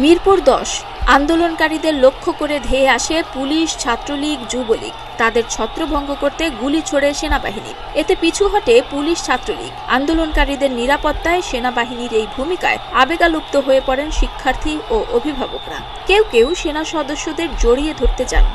মিরপুর 10 আন্দোলনকারীদের লক্ষ্য করে ধেয়ে আসে পুলিশ, ছাত্রলীগ, যুবলীগ। তাদের ছত্রভঙ্গ করতে গুলি ছোড়ে সেনাবাহিনী। এতে পিছু হটে পুলিশ, ছাত্রলীগ। আন্দোলনকারীদের নিরাপত্তায় সেনাবাহিনীর এই ভূমিকায় আবেগালুপ্ত হয়ে পড়েন শিক্ষার্থী ও অভিভাবকরা। কেউ কেউ সেনা সদস্যদের জড়িয়ে ধরতে চান।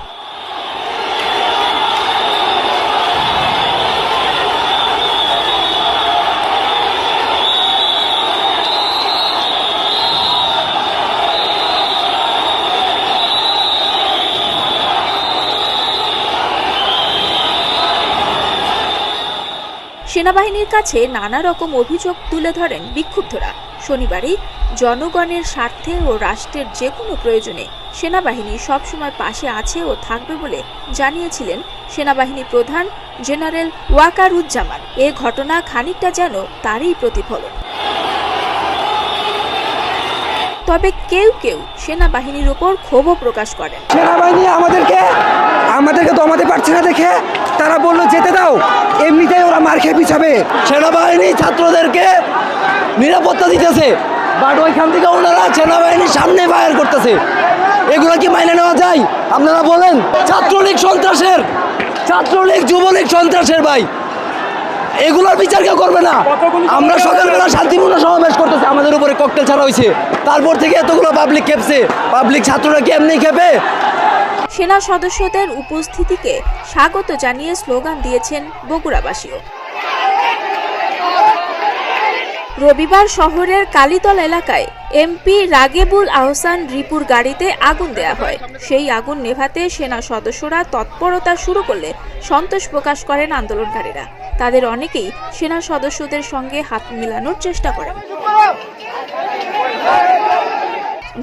সেনাবাহিনীর কাছে নানা রকম অভিযোগ তুলে ধরেন বিক্ষুব্ধরা। শনিবারই জনগণের স্বার্থে ও রাষ্ট্রের যে কোনো প্রয়োজনে সেনাবাহিনী সবসময় পাশে আছে ও থাকবে বলে জানিয়েছিলেন সেনাবাহিনী প্রধান জেনারেল ওয়াকারুজ্জামান। এ ঘটনা খানিকটা যেন তারই প্রতিফলন। তবে কেউ কেউ সেনাবাহিনীর উপর ক্ষোভও প্রকাশ করেন। সেনাবাহিনী আমাদেরকে দমাতে পারছে না দেখে তারা বললো যেতে দাও, এমনিতেই ওরা মার খেয়ে পিছাবে। সেনাবাহিনী ছাত্রদেরকে নিরাপত্তা দিতেছে, বাট ওইখান থেকে ওনারা সেনাবাহিনীর সামনে ফায়ার করতেছে। এগুলো কি মাইনে নেওয়া যায়? আপনারা বলেন। ছাত্রলীগ সন্ত্রাসের, ছাত্রলীগ যুবলীগ সন্ত্রাসের ভাই, এগুলোর বিচার কেউ করবে না। আমরা সকালবেলা শান্তিপূর্ণ সমাবেশ করতেছি, আমাদের উপরে ককটেল ছাড়া হয়েছে, তারপর থেকে এতগুলো পাবলিক খেপছে। পাবলিক ছাত্ররা কি এমনি খেপে? সেনা সদস্যদের উপস্থিতিকে স্বাগত জানিয়ে স্লোগান দিয়েছেন বগুড়াবাসীও। রবিবার শহরের কালীতলা এলাকায় এমপি রাগেবুল আহসান রিপুর গাড়িতে আগুন দেয়া হয়। সেই আগুন নেভাতে সেনা সদস্যরা তৎপরতা শুরু করলে সন্তোষ প্রকাশ করেন আন্দোলনকারীরা। তাদের অনেকেই সেনা সদস্যদের সঙ্গে হাত মিলানোর চেষ্টা করেন।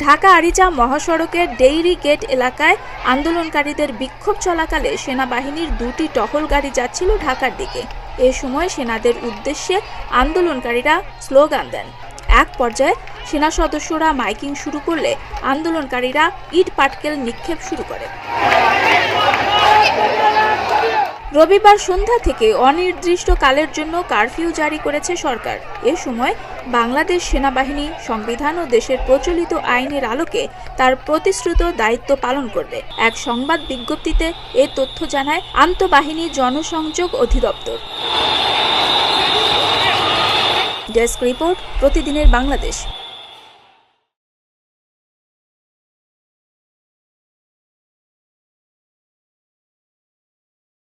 ঢাকা আরিচা মহাসড়কের ডেইরি গেট এলাকায় আন্দোলনকারীদের বিক্ষোভ চলাকালে সেনাবাহিনীর দুটি টহল গাড়ি যাচ্ছিল ঢাকার দিকে। এ সময় সেনাদের উদ্দেশ্যে আন্দোলনকারীরা স্লোগান দেন। এক পর্যায়ে সেনা সদস্যরা মাইকিং শুরু করলে আন্দোলনকারীরা ইট পাটকেল নিক্ষেপ শুরু করে। রবিবার সন্ধ্যা থেকে অনির্দিষ্টকালের জন্য কারফিউ জারি করেছে সরকার। এ সময় বাংলাদেশ সেনাবাহিনী সংবিধান ও দেশের প্রচলিত আইনের আলোকে তার প্রতিশ্রুত দায়িত্ব পালন করবে। এক সংবাদ বিজ্ঞপ্তিতে এ তথ্য জানায় আন্তঃবাহিনী জনসংযোগ অধিদপ্তর। ডেস্ক রিপোর্ট, প্রতিদিনের বাংলাদেশ।